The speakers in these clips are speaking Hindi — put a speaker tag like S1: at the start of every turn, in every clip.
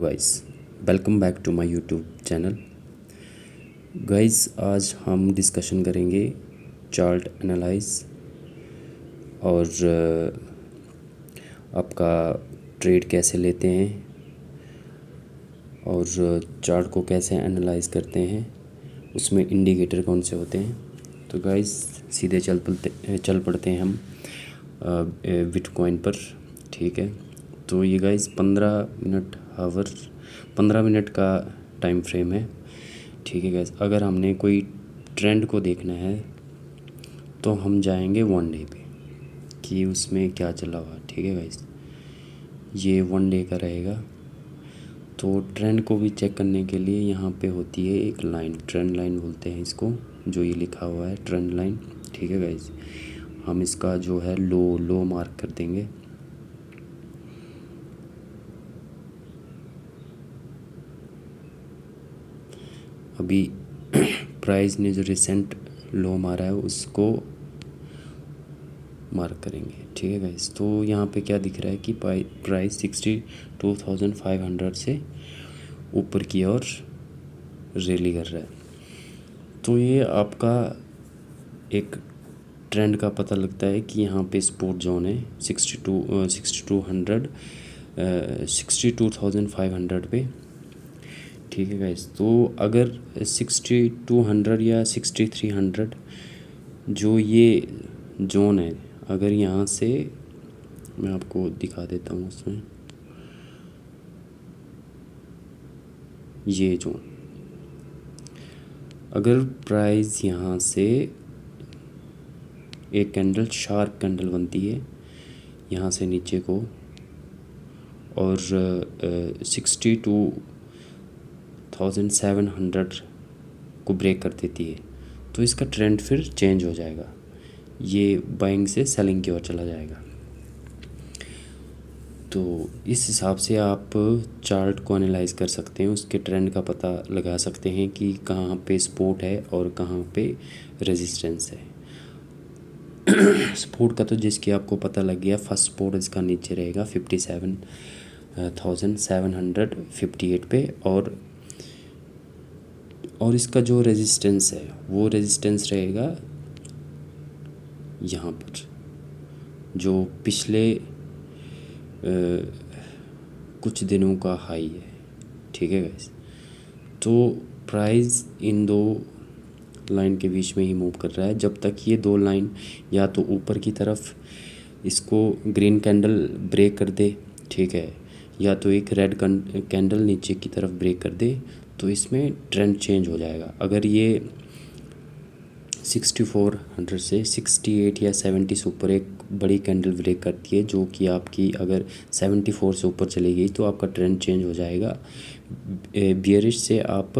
S1: Guys, welcome back to my YouTube channel. Guys, आज हम डिस्कशन करेंगे चार्ट एनालाइज और आपका ट्रेड कैसे लेते हैं और चार्ट को कैसे एनालाइज करते हैं, उसमें इंडिकेटर कौन से होते हैं। तो गाइस, सीधे चल पड़ते हैं हम बिटकॉइन पर। ठीक है, तो ये गाइस 15 मिनट का टाइम फ्रेम है। ठीक है गाइस, अगर हमने कोई ट्रेंड को देखना है तो हम जाएंगे वन डे पे कि उसमें क्या चला हुआ। ठीक है गाइस, ये वन डे का रहेगा। तो ट्रेंड को भी चेक करने के लिए यहाँ पे होती है एक लाइन, ट्रेंड लाइन बोलते हैं इसको, जो ये लिखा हुआ है ट्रेंड लाइन। ठीक है गाइस, हम इसका जो है लो मार्क कर देंगे। अभी प्राइस ने जो रिसेंट लो मारा है उसको मार्क करेंगे। ठीक है गाइस, तो यहाँ पे क्या दिख रहा है कि प्राइस 62,500 से ऊपर की ओर रैली कर रहा है। तो ये आपका एक ट्रेंड का पता लगता है कि यहाँ पे सपोर्ट जोन है 62,500 पे। ठीक है गाइस, तो अगर 6200 या 6300 जो ये जोन है, अगर यहाँ से मैं आपको दिखा देता हूँ उसमें, ये जोन, अगर प्राइस यहाँ से एक कैंडल शार्प कैंडल बनती है यहाँ से नीचे को और 62,700 को ब्रेक कर देती है, तो इसका ट्रेंड फिर चेंज हो जाएगा, ये बाइंग से सेलिंग की ओर चला जाएगा। तो इस हिसाब से आप चार्ट को एनालाइज कर सकते हैं, उसके ट्रेंड का पता लगा सकते हैं कि कहाँ पे सपोर्ट है और कहाँ पे रेजिस्टेंस है। सपोर्ट का तो जिसकी आपको पता लग गया, फर्स्ट सपोर्ट इसका नीचे रहेगा 57,758 पे, और इसका जो रेजिस्टेंस है वो रेजिस्टेंस रहेगा यहाँ पर, जो पिछले कुछ दिनों का हाई है। ठीक है गाइस, तो प्राइस इन दो लाइन के बीच में ही मूव कर रहा है। जब तक ये दो लाइन या तो ऊपर की तरफ इसको ग्रीन कैंडल ब्रेक कर दे, ठीक है, या तो एक रेड कैंडल नीचे की तरफ ब्रेक कर दे, तो इसमें ट्रेंड चेंज हो जाएगा। अगर ये 6400 से 68 या 70 से ऊपर एक बड़ी कैंडल ब्रेक करती है, जो कि आपकी अगर 74 से ऊपर चली गई, तो आपका ट्रेंड चेंज हो जाएगा। बियरिश से आप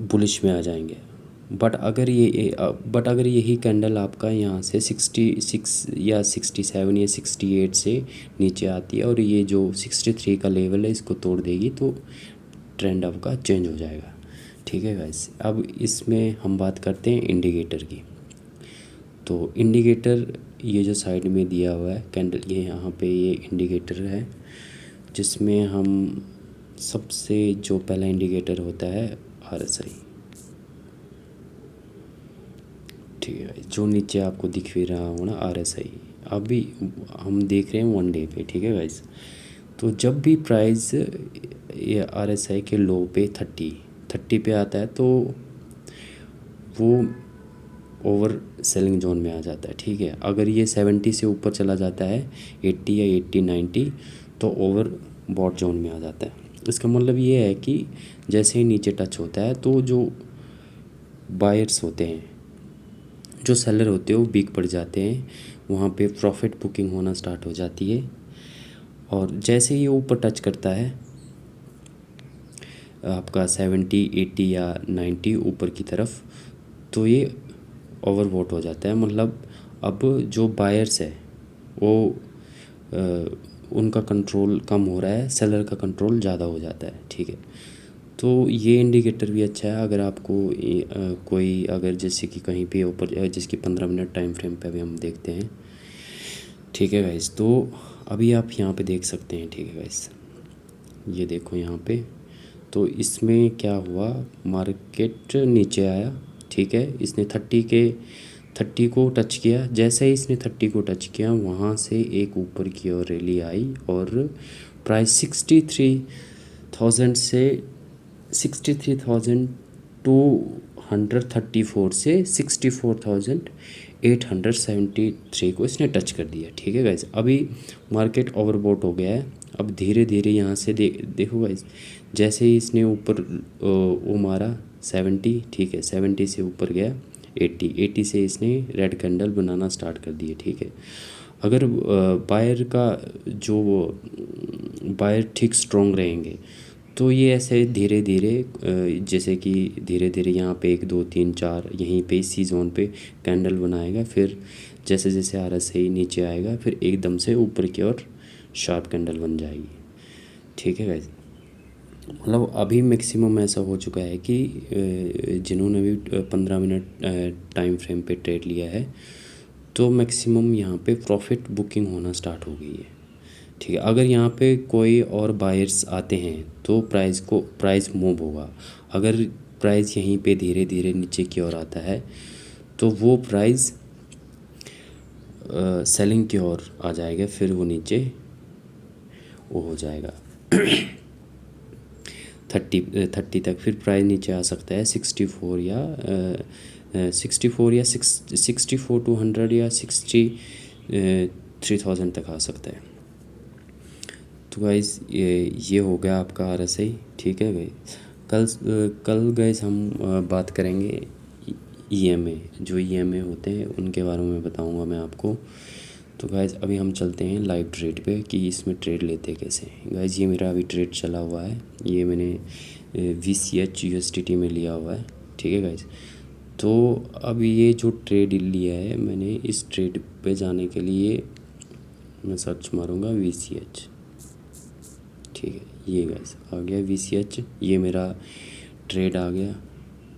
S1: बुलिश में आ जाएंगे। बट अगर यही कैंडल आपका यहाँ से 66 या 67 या 68 से नीचे आती है और ये जो 63 का लेवल है इसको तोड़ देगी, तो ट्रेंड आपका चेंज हो जाएगा। ठीक है गाइस, अब इसमें हम बात करते हैं इंडिकेटर की। तो इंडिकेटर ये जो साइड में दिया हुआ है कैंडल, ये यहाँ पे ये इंडिकेटर है, जिसमें हम सबसे जो पहला इंडिकेटर होता है RSI। ठीक है, जो नीचे आपको दिख भी रहा हो ना RSI, अभी हम देख रहे हैं वन डे पे। ठीक है गाइस, तो जब भी प्राइस ये RSI के लो पे 30 पे आता है, तो वो ओवर सेलिंग जोन में आ जाता है। ठीक है, अगर ये 70 से ऊपर चला जाता है 80 या 90, तो ओवर बॉट जोन में आ जाता है। इसका मतलब ये है कि जैसे ही नीचे टच होता है, तो जो बायर्स होते हैं, जो सेलर होते हैं, वो वीक पड़ जाते हैं, वहाँ पे प्रॉफिट बुकिंग होना स्टार्ट हो जाती है। और जैसे ही ये ऊपर टच करता है आपका 70, 80 या 90 ऊपर की तरफ, तो ये ओवरबॉट हो जाता है। मतलब अब जो बायर्स है वो उनका कंट्रोल कम हो रहा है, सेलर का कंट्रोल ज़्यादा हो जाता है। ठीक है, तो ये इंडिकेटर भी अच्छा है अगर आपको कोई, अगर जैसे कि कहीं पे ऊपर, जिसकी 15 मिनट टाइम फ्रेम पे भी हम देखते हैं। ठीक है गाइस, तो अभी आप यहाँ पे देख सकते हैं, ठीक है गाइस, ये देखो यहाँ पे। तो इसमें क्या हुआ, मार्केट नीचे आया, ठीक है, इसने 30 को टच किया। जैसे ही इसने 30 को टच किया, वहाँ से एक ऊपर की ओर रैली आई और प्राइस 63,000 से 63,234 से 64,873 को इसने टच कर दिया, ठीक है गाइस। अभी मार्केट ओवरबॉट हो गया है। अब धीरे धीरे यहाँ से देखो गाइस, जैसे ही इसने ऊपर वो मारा 70, ठीक है, 70 से ऊपर गया 80 से इसने रेड कैंडल बनाना स्टार्ट कर दिए, ठीक है। अगर बायर का जो बायर ठीक स्ट्रॉन्ग रहेंगे तो ये ऐसे धीरे धीरे जैसे कि धीरे धीरे यहाँ पे 1 2 3 4 यहीं पे इसी जोन पे कैंडल बनाएगा, फिर जैसे जैसे RSI नीचे आएगा फिर एकदम से ऊपर की ओर शार्प कैंडल बन जाएगी, ठीक है गाइस। मतलब अभी मैक्सिमम ऐसा हो चुका है कि जिन्होंने भी 15 मिनट टाइम फ्रेम पे ट्रेड लिया है तो मैक्सिमम यहाँ पे प्रॉफिट बुकिंग होना स्टार्ट हो गई है, ठीक है। अगर यहाँ पे कोई और बायर्स आते हैं तो प्राइस मूव होगा। अगर प्राइस यहीं पे धीरे धीरे नीचे की ओर आता है तो वो प्राइस सेलिंग की ओर आ जाएगा, फिर वो नीचे वो हो जाएगा 30 तक, फिर प्राइस नीचे आ सकता है 64 या 64 या 63,000 तक आ सकता है। तो गाइस ये हो गया आपका RSI, ठीक है गाइस। कल गाइस हम बात करेंगे EMA, जो EMA होते हैं उनके बारे में बताऊंगा मैं आपको। तो गाइस अभी हम चलते हैं लाइव ट्रेड पे कि इसमें ट्रेड लेते कैसे हैं। गाइस ये मेरा अभी ट्रेड चला हुआ है, ये मैंने VCH USDT में लिया हुआ है, ठीक है गाइस। तो अब ये जो ट्रेड लिया है मैंने, इस ट्रेड पे जाने के लिए मैं सर्च मारूंगा VCH, ठीक है। ये गाइस आ गया VCH, ये मेरा ट्रेड आ गया,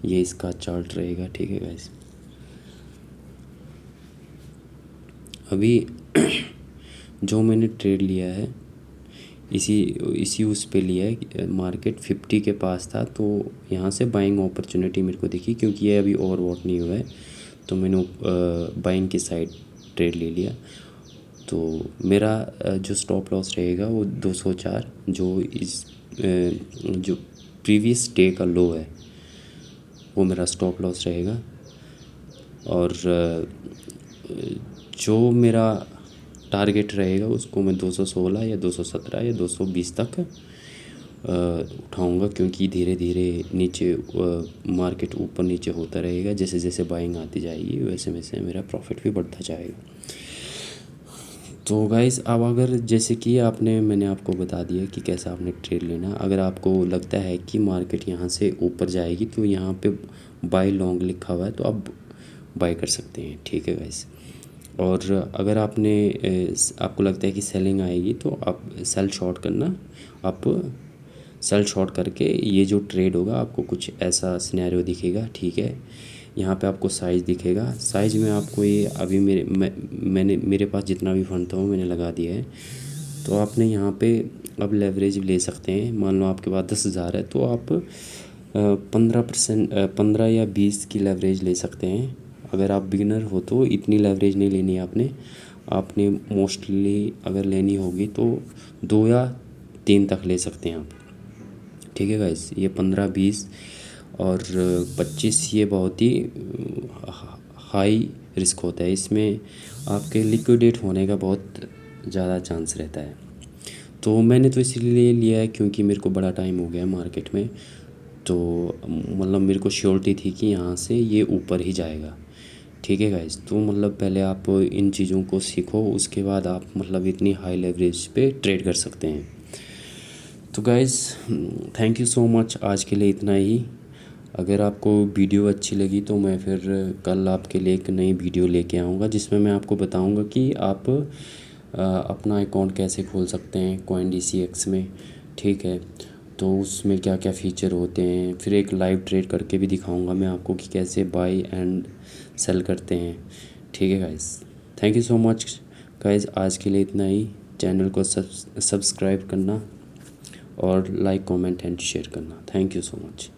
S1: ये इसका चार्ट रहेगा, ठीक है गाइस। अभी जो मैंने ट्रेड लिया है इसी उस पे लिया है, मार्केट 50 के पास था तो यहाँ से बाइंग अपॉर्चुनिटी मेरे को दिखी, क्योंकि ये अभी ओवरबॉट नहीं हुआ है तो मैंने बाइंग की साइड ट्रेड ले लिया। तो मेरा जो स्टॉप लॉस रहेगा वो 204, जो प्रीवियस डे का लो है वो मेरा स्टॉप लॉस रहेगा। और जो मेरा टारगेट रहेगा उसको मैं 216 या 217 या 220 तक उठाऊंगा, क्योंकि धीरे धीरे नीचे मार्केट ऊपर नीचे होता रहेगा। जैसे जैसे बाइंग आती जाएगी वैसे वैसे मेरा प्रॉफिट भी बढ़ता जाएगा। तो गाइस अब अगर जैसे कि मैंने आपको बता दिया कि कैसा आपने ट्रेड लेना। अगर आपको लगता है कि मार्केट यहाँ से ऊपर जाएगी तो यहाँ पे बाय लॉन्ग लिखा हुआ है तो आप बाय कर सकते हैं, ठीक है गाइस। और अगर आपको लगता है कि सेलिंग आएगी तो आप सेल शॉर्ट करना, आप सेल शॉर्ट करके ये जो ट्रेड होगा आपको कुछ ऐसा सिनेरियो दिखेगा, ठीक है। यहाँ पे आपको साइज़ दिखेगा, साइज़ में आपको ये अभी मेरे पास जितना भी फंड था वो मैंने लगा दिया है। तो आपने यहाँ पे अब लेवरेज ले सकते हैं। मान लो आपके पास 10,000 है तो आप 15 या 20 की लेवरेज ले सकते हैं। अगर आप बिगिनर हो तो इतनी लेवरेज नहीं लेनी है आपने मोस्टली अगर लेनी होगी तो 2 या 3 तक ले सकते हैं आप, ठीक है गाइस। ये 15 20 और 25 ये बहुत ही हाई रिस्क होता है, इसमें आपके लिक्विडेट होने का बहुत ज़्यादा चांस रहता है। तो मैंने तो इसलिए लिया है क्योंकि मेरे को बड़ा टाइम हो गया मार्केट में, तो मतलब मेरे को श्योरिटी थी कि यहाँ से ये ऊपर ही जाएगा, ठीक है गाइस। तो मतलब पहले आप इन चीज़ों को सीखो, उसके बाद आप मतलब इतनी हाई लेवरेज पे ट्रेड कर सकते हैं। तो guys thank you so much, आज के लिए इतना ही। अगर आपको वीडियो अच्छी लगी तो मैं फिर कल आपके लिए एक नई वीडियो लेके आऊँगा जिसमें मैं आपको बताऊँगा कि आप अपना अकाउंट कैसे खोल सकते हैं CoinDCX में, ठीक है। तो उसमें क्या क्या फ़ीचर होते हैं, फिर एक लाइव ट्रेड करके भी दिखाऊंगा मैं आपको कि कैसे बाय एंड सेल करते हैं, ठीक है guys. Thank you so much guys, आज के लिए इतना ही। चैनल को सब्सक्राइब करना और लाइक कमेंट एंड शेयर करना। Thank you so much.